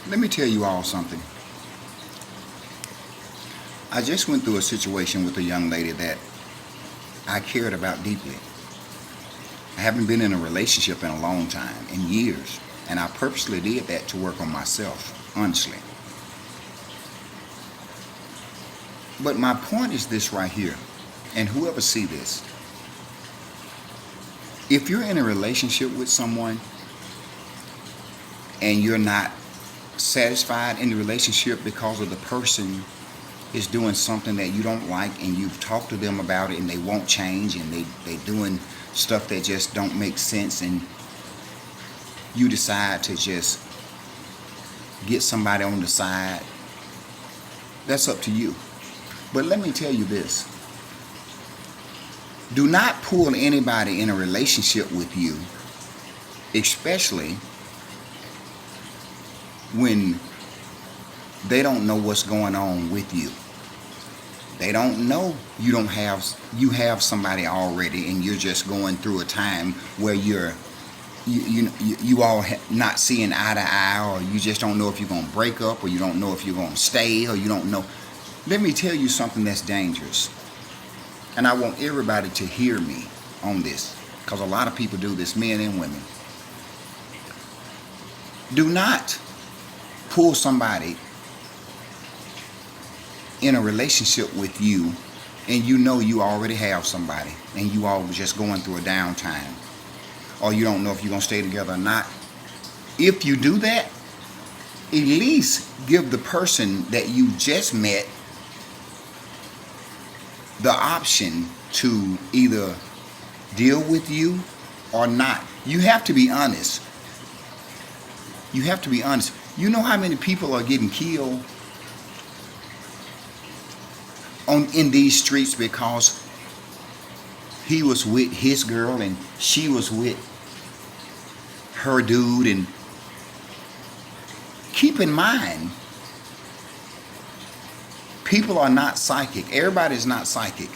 Let me tell you all something. I just went through a situation with a young lady that I cared about deeply. I haven't been in a relationship in a long time, in years, and I purposely did that to work on myself, honestly. But my point is this right here, and whoever see this, if you're in a relationship with someone and you're not satisfied in the relationship because of the person is doing something that you don't like and you've talked to them about it and they won't change and they doing stuff that just don't make sense and you decide to just get somebody on the side, that's up to you. But let me tell you this. Do not pull anybody in a relationship with you, especially when they don't know what's going on with you. They don't know you have somebody already and you're just going through a time where you all not seeing eye to eye, or you just don't know if you're going to break up, or you don't know if you're going to stay, or you don't know. Let me tell you something that's dangerous. And I want everybody to hear me on this, because a lot of people do this, men and women. Do not pull somebody in a relationship with you and you know you already have somebody and you all just going through a downtime, or you don't know if you're going to stay together or not. If you do that, at least give the person that you just met the option to either deal with you or not. You have to be honest. You have to be honest. You know how many people are getting killed in these streets because he was with his girl and she was with her dude? And keep in mind, people are not psychic. Everybody's not psychic.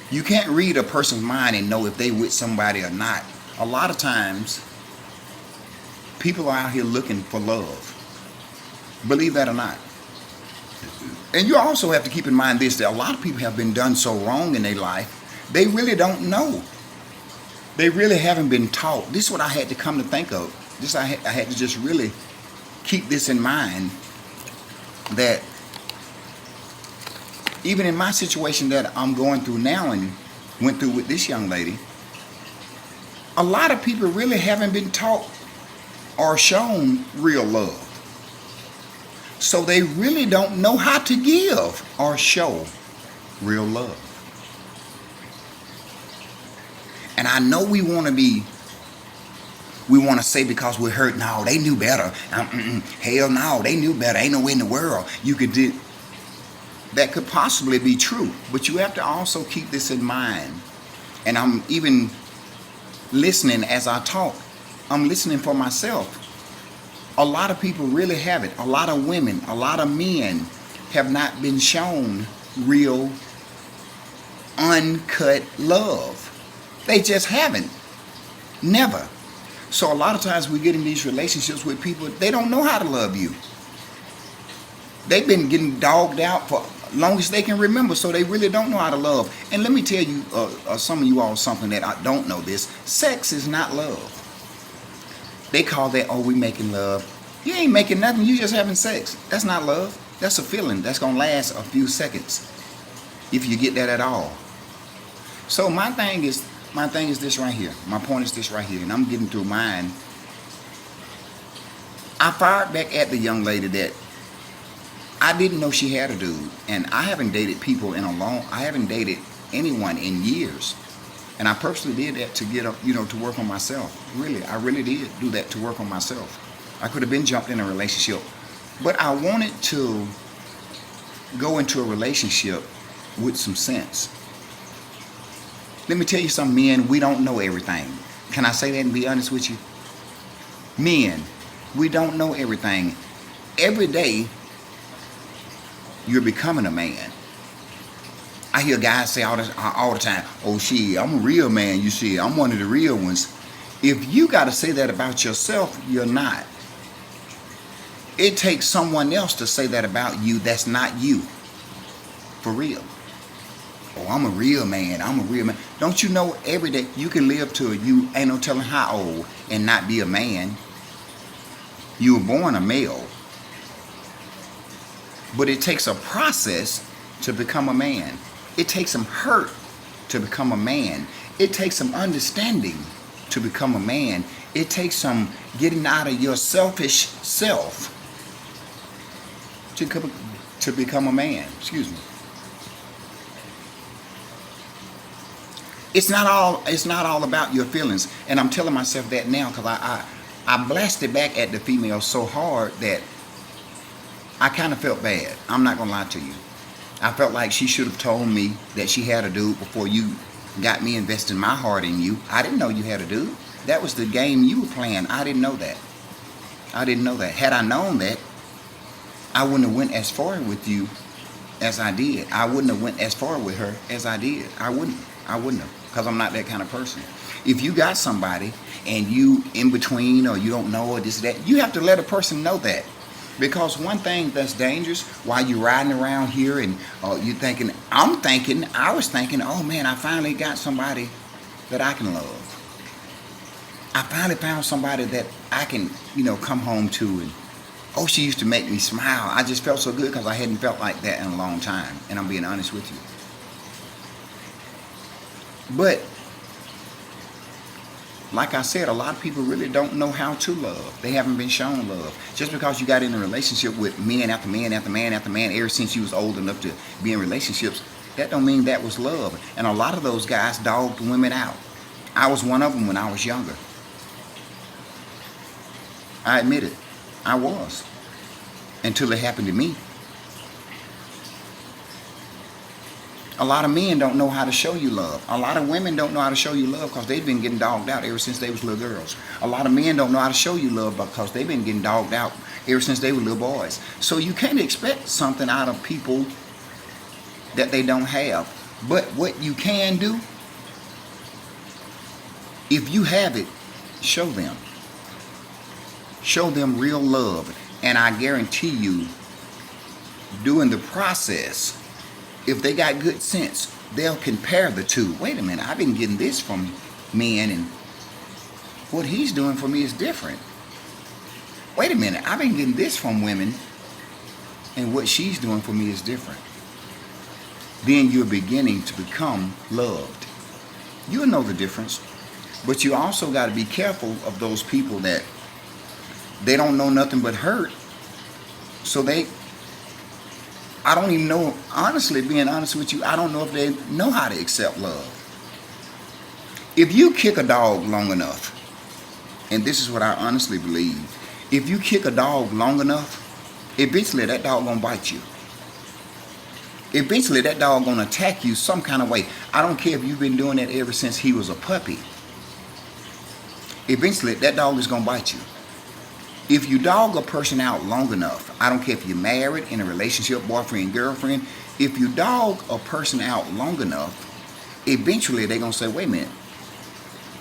You can't read a person's mind and know if they with somebody or not. A lot of times, people are out here looking for love. Believe that or not. And you also have to keep in mind this, that a lot of people have been done so wrong in their life, they really don't know. They really haven't been taught. This is what I had to come to think of. I had to just really keep this in mind, that even in my situation that I'm going through now and went through with this young lady, a lot of people really haven't been taught or shown real love. So they really don't know how to give or show real love. And I know we want to say because we're hurt, no, they knew better. Hell no, they knew better. Ain't no way in the world you could do. That could possibly be true. But you have to also keep this in mind. And I'm even listening as I talk. I'm listening for myself. A lot of people really haven't. A lot of women, a lot of men have not been shown real uncut love. They just haven't. Never. So a lot of times we get in these relationships with people, they don't know how to love you. They've been getting dogged out for long as they can remember, so they really don't know how to love. And let me tell you, some of you all, something that I don't know this. Sex is not love. They call that, oh, we making love. You ain't making nothing, you just having sex. That's not love. That's a feeling that's going to last a few seconds, if you get that at all. So my thing is this right here. My point is this right here, and I'm getting through mine. I fired back at the young lady that I didn't know she had a dude, and I haven't dated people I haven't dated anyone in years. And I purposely did that to get up, to work on myself. Really, I really did do that to work on myself. I could have been jumped in a relationship, but I wanted to go into a relationship with some sense. Let me tell you something, men, we don't know everything. Can I say that and be honest with you? Men, we don't know everything. Every day, you're becoming a man. I hear guys say all the time, oh, shit, I'm a real man, you see, I'm one of the real ones. If you got to say that about yourself, you're not. It takes someone else to say that about you that's not you. For real. Oh, I'm a real man. I'm a real man. Don't you know every day you can live to you ain't no telling how old and not be a man. You were born a male. But it takes a process to become a man. It takes some hurt to become a man. It takes some understanding to become a man. It takes some getting out of your selfish self to become a man. Excuse me. It's not all about your feelings. And I'm telling myself that now because I blasted back at the female so hard that I kind of felt bad. I'm not going to lie to you. I felt like she should have told me that she had a dude before you got me investing my heart in you. I didn't know you had a dude. That was the game you were playing. I didn't know that. I didn't know that. Had I known that, I wouldn't have went as far with you as I did. I wouldn't have went as far with her as I did. I wouldn't have, because I'm not that kind of person. If you got somebody and you in between or you don't know or this or that, you have to let a person know that. Because one thing that's dangerous while you're riding around here and you thinking, I was thinking, oh man, I finally got somebody that I can love. I finally found somebody that I can, come home to. And oh, she used to make me smile. I just felt so good because I hadn't felt like that in a long time. And I'm being honest with you. But like I said, a lot of people really don't know how to love. They haven't been shown love. Just because you got in a relationship with man after man after man after man ever since you was old enough to be in relationships, that don't mean that was love. And a lot of those guys dogged women out. I was one of them when I was younger. I admit it. I was. Until it happened to me. A lot of men don't know how to show you love. A lot of women don't know how to show you love because they've been getting dogged out ever since they was little girls. A lot of men don't know how to show you love because they've been getting dogged out ever since they were little boys. So you can't expect something out of people that they don't have. But what you can do, if you have it, show them. Show them real love. And I guarantee you, during the process, if they got good sense, they'll compare the two. Wait a minute, I've been getting this from men and what he's doing for me is different. Wait a minute, I've been getting this from women and what she's doing for me is different. Then you're beginning to become loved. You'll know the difference. But you also got to be careful of those people that they don't know nothing but hurt. So I don't even know, honestly, being honest with you, I don't know if they know how to accept love. If you kick a dog long enough, and this is what I honestly believe, if you kick a dog long enough, eventually that dog gonna bite you. Eventually that dog gonna attack you some kind of way. I don't care if you've been doing that ever since he was a puppy. Eventually that dog is gonna bite you. If you dog a person out long enough, I don't care if you're married, in a relationship, boyfriend, girlfriend, if you dog a person out long enough, eventually they're going to say, wait a minute,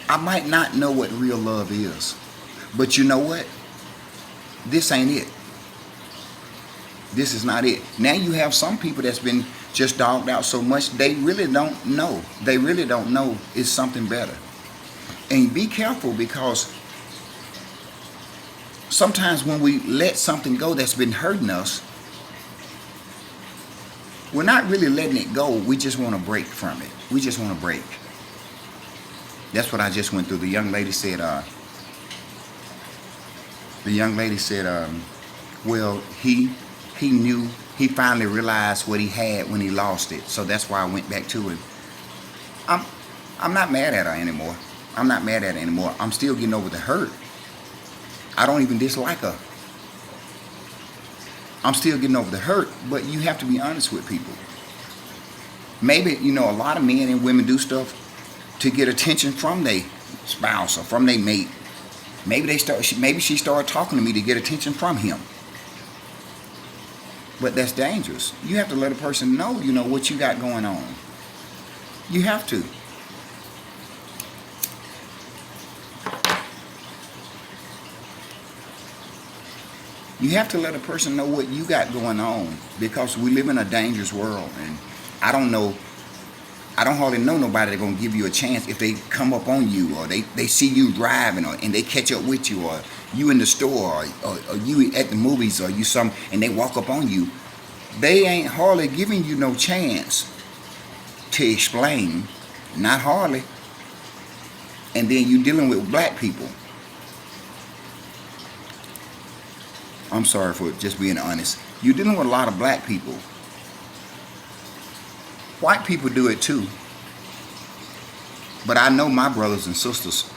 I might not know what real love is, but you know what? This ain't it. This is not it. Now you have some people that's been just dogged out so much, they really don't know. They really don't know it's something better. And be careful because sometimes when we let something go that's been hurting us, we're not really letting it go. We just want to break from it. We just want to break. That's what I just went through. The young lady said, well, he knew, he finally realized what he had when he lost it. So that's why I went back to it. I'm not mad at her anymore. I'm not mad at her anymore. I'm still getting over the hurt. I don't even dislike her. I'm still getting over the hurt, but you have to be honest with people. Maybe, a lot of men and women do stuff to get attention from their spouse or from their mate. Maybe she started talking to me to get attention from him. But that's dangerous. You have to let a person know, what you got going on. You have to. You have to let a person know what you got going on, because we live in a dangerous world. And I don't know, I don't hardly know nobody that's going to give you a chance if they come up on you, or they see you driving, and they catch up with you, or you in the store, or you at the movies, or you some, and they walk up on you. They ain't hardly giving you no chance to explain, not hardly. And then you dealing with black people. I'm sorry for just being honest. You're dealing with a lot of black people. White people do it too. But I know my brothers and sisters,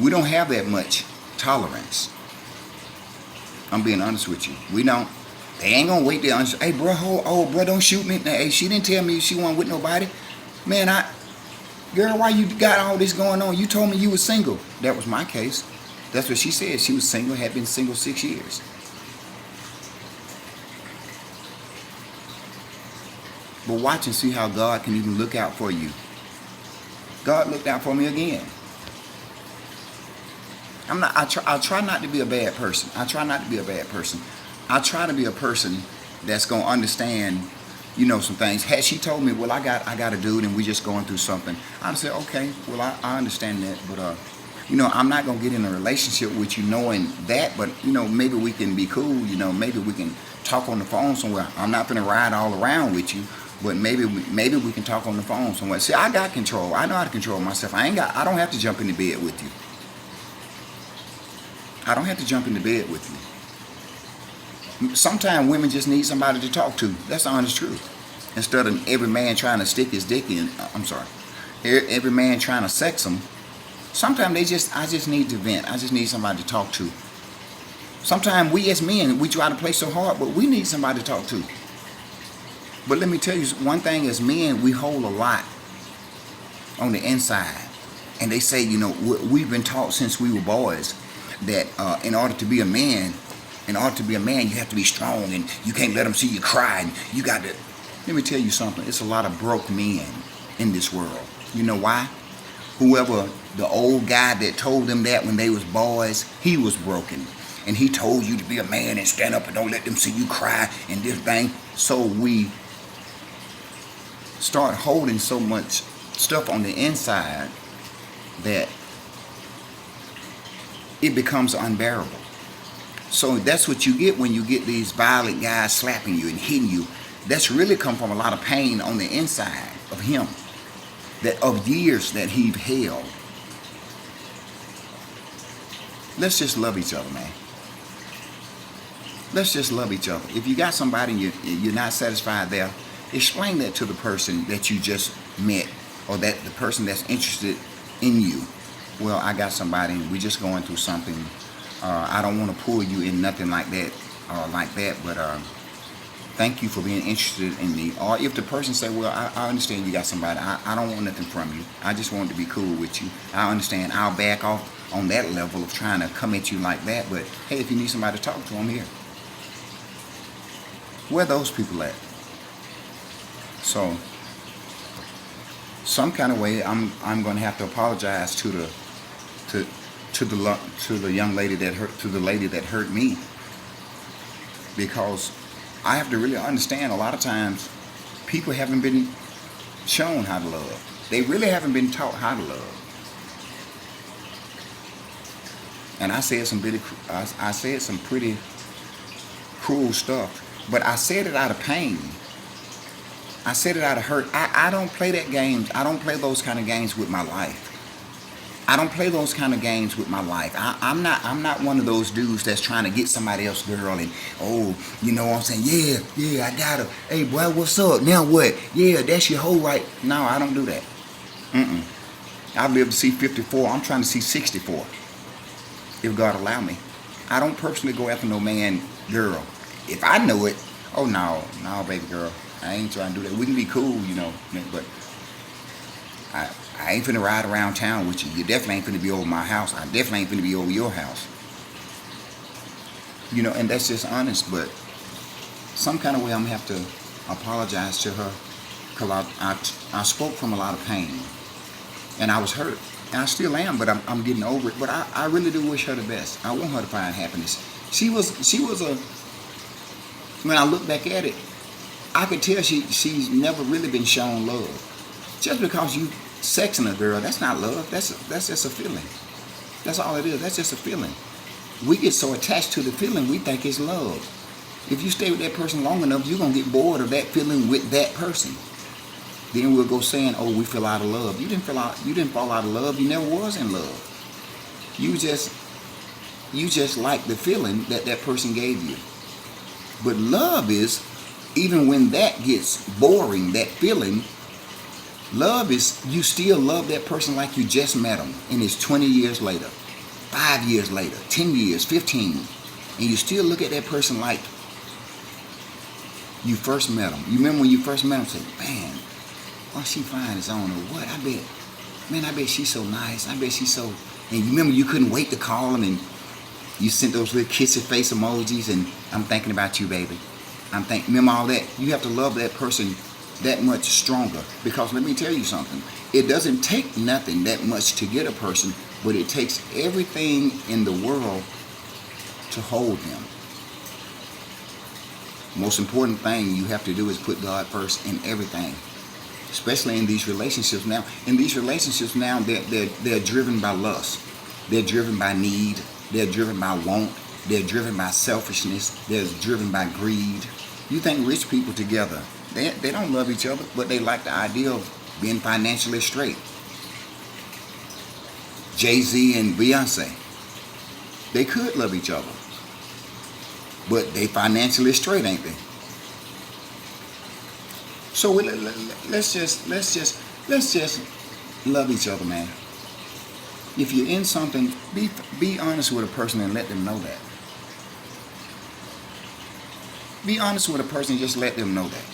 we don't have that much tolerance. I'm being honest with you. We don't. They ain't gonna wait there. Hey, bro, bro, don't shoot me. Hey, she didn't tell me she wasn't with nobody. Man, girl, why you got all this going on? You told me you was single. That was my case. That's what she said. She was single, had been single 6 years. But watch and see how God can even look out for you. God looked out for me again. I try not to be a bad person. I try not to be a bad person. I try to be a person that's gonna understand, some things. Had she told me, well, I got a dude and we just going through something, I'd say, okay, well, I understand that, but I'm not gonna get in a relationship with you knowing that, but maybe we can be cool. Maybe we can talk on the phone somewhere. I'm not gonna ride all around with you, but maybe we can talk on the phone somewhere. See, I got control. I know how to control myself. I don't have to jump into bed with you. I don't have to jump into bed with you. Sometimes women just need somebody to talk to. That's the honest truth. Instead of every man trying to stick his dick in, every man trying to sex them. Sometimes I just need to vent. I just need somebody to talk to. Sometimes we as men, we try to play so hard, but we need somebody to talk to. But let me tell you one thing, as men, we hold a lot on the inside. And they say, we've been taught since we were boys that in order to be a man, you have to be strong, and you can't let them see you cry. And you got to. Let me tell you something. It's a lot of broke men in this world. You know why? Whoever, the old guy that told them that when they was boys, he was broken. And he told you to be a man and stand up and don't let them see you cry and this thing. So we start holding so much stuff on the inside that it becomes unbearable. So that's what you get when you get these violent guys slapping you and hitting you. That's really come from a lot of pain on the inside of him, that of years that he held. Let's just love each other, man. Let's just love each other. If you got somebody and you're not satisfied there, explain that to the person that you just met, or that the person that's interested in you. Well, I got somebody and we're just going through something. I don't want to pull you in nothing like that, but thank you for being interested in me. Or if the person say, well, I understand you got somebody. I don't want nothing from you. I just want to be cool with you. I understand. I'll back off on that level of trying to come at you like that. But hey, if you need somebody to talk to, I'm here. Where those people at? So, some kind of way, I'm going to have to apologize to the young lady that hurt me, because I have to really understand a lot of times people haven't been shown how to love. They really haven't been taught how to love. And I said some pretty cruel stuff, but I said it out of pain. I said it out of hurt. I don't play that games. I don't play those kind of games with my life. I don't play those kind of games with my life. I'm not one of those dudes that's trying to get somebody else's girl and, you know what I'm saying? Yeah, I got her. Hey, boy, what's up? Now what? Yeah, that's your hoe, right? No, I don't do that. I've lived to see 54. I'm trying to see 64. If God allow me. I don't personally go after no man, girl. If I know it, no, baby girl. I ain't trying to do that. We can be cool, but I ain't finna ride around town with you. You definitely ain't finna be over my house. I definitely ain't finna be over your house. And that's just honest, but some kind of way I'm gonna have to apologize to her, because I spoke from a lot of pain, and I was hurt, and I still am, but I'm getting over it. But I really do wish her the best. I want her to find happiness. She was a, when I look back at it, I could tell she's never really been shown love. Just because you sexing a girl, that's not love. That's just a feeling. That's all it is. That's just a feeling. We get so attached to the feeling, we think it's love. If you stay with that person long enough, you're gonna get bored of that feeling with that person. Then we'll go saying, "Oh, we fell out of love." You didn't fall out of love. You never was in love. You just like the feeling that that person gave you. But love is, even when that gets boring, that feeling, love is you still love that person like you just met them, and it's 20 years later, 5 years later, 10 years, 15, and you still look at that person like you first met them. You remember when you first met them, say, "Man, oh, she fine as on or what? I bet she's so nice. I bet she's so," and you remember you couldn't wait to call them, and you sent those little kissy face emojis, and "I'm thinking about you, baby. Remember all that? You have to love that person that much stronger, because let me tell you something. It doesn't take nothing that much to get a person, but it takes everything in the world to hold them. Most important thing you have to do is put God first in everything, especially in these relationships now. In these relationships now, they're driven by lust. They're driven by need. They're driven by want. They're driven by selfishness. They're driven by greed. You think rich people together, they don't love each other, but they like the idea of being financially straight. Jay-Z and Beyonce, they could love each other, but they financially straight, ain't they? So let's just love each other, man. If you're in something, be honest with a person and let them know that. Be honest with a person, just let them know that.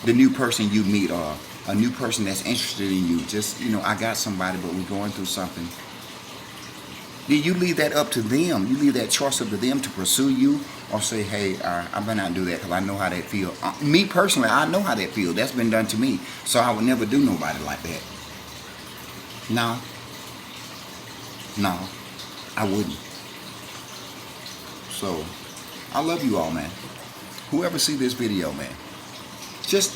The new person you meet, or a new person that's interested in you, just, I got somebody, but we're going through something. Then you leave that up to them. You leave that choice up to them to pursue you, or say, "Hey, I better not do that because I know how that feel." Me personally, I know how that feel. That's been done to me. So I would never do nobody like that. No, I wouldn't. So I love you all, man. Whoever see this video, man, just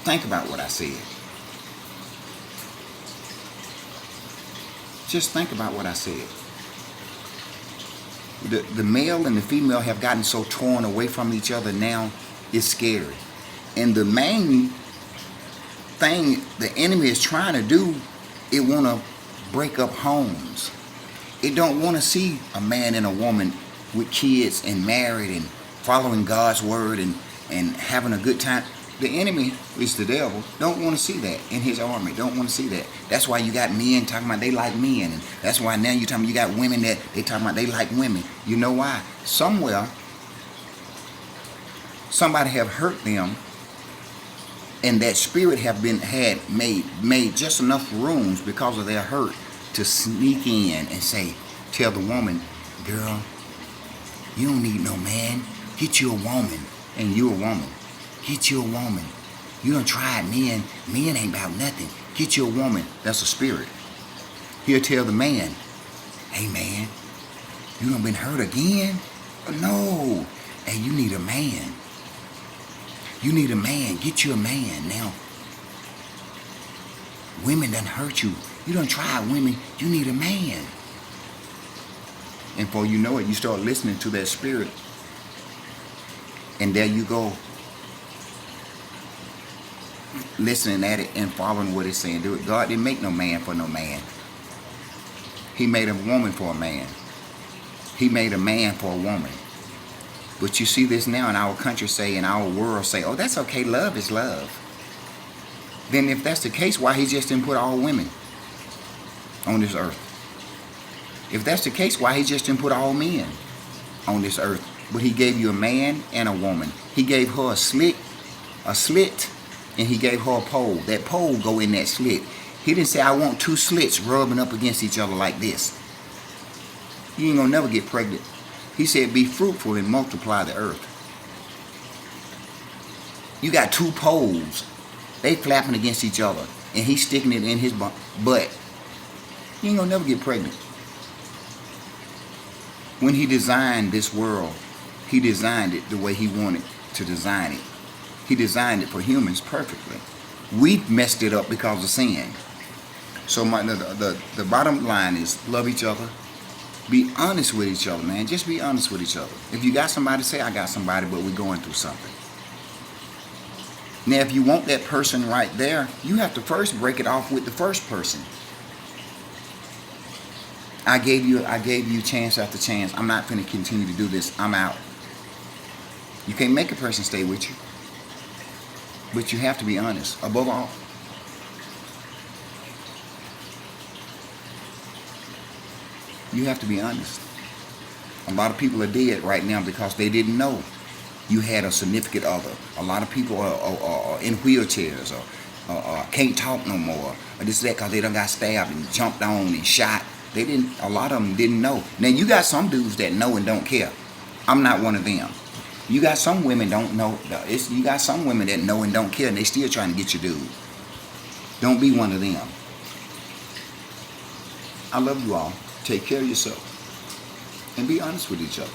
think about what I said. Just think about what I said. The male and the female have gotten so torn away from each other now, it's scary. And the main thing the enemy is trying to do, it want to break up homes. It don't want to see a man and a woman with kids and married and following God's word and having a good time. The enemy is the devil. Don't want to see that in his army. Don't want to see that. That's why you got men talking about they like men. And that's why now you got women that they talking about they like women. You know why? Somewhere, somebody have hurt them, and that spirit have made just enough rooms because of their hurt to sneak in and tell the woman, "Girl, you don't need no man. Get you a woman." And you a woman. Get you a woman. You done tried men. Men ain't about nothing. Get you a woman. That's a spirit. He'll tell the man, "Hey man, you done been hurt again?" "No. Hey, you need a man. You need a man. Get you a man. Now, women done hurt you. You done tried women. You need a man." And before you know it, you start listening to that spirit. And there you go, listening at it and following what it's saying. Do it. God didn't make no man for no man. He made a woman for a man. He made a man for a woman. But you see this now in our country in our world say, "Oh, that's okay, love is love." Then if that's the case, why he just didn't put all women on this earth? If that's the case, why he just didn't put all men on this earth? But he gave you a man and a woman. He gave her a slit, and he gave her a pole. That pole go in that slit. He didn't say, "I want two slits rubbing up against each other like this." You ain't gonna never get pregnant. He said, "Be fruitful and multiply the earth." You got two poles. They flapping against each other, and he's sticking it in his butt. You ain't gonna never get pregnant. When he designed this world, he designed it the way he wanted to design it. He designed it for humans perfectly. We messed it up because of sin. So the bottom line is love each other. Be honest with each other, man. Just be honest with each other. If you got somebody, say I got somebody, but we're going through something. Now, if you want that person right there, you have to first break it off with the first person. I gave you chance after chance. I'm not going to continue to do this. I'm out. You can't make a person stay with you. But you have to be honest. Above all, you have to be honest. A lot of people are dead right now because they didn't know you had a significant other. A lot of people are in wheelchairs or can't talk no more. Or this that because they done got stabbed and jumped on and shot. They didn't. A lot of them didn't know. Now you got some dudes that know and don't care. I'm not one of them. You got some women don't know. You got some women that know and don't care, and they still trying to get you, dude. Don't be one of them. I love you all. Take care of yourself and be honest with each other.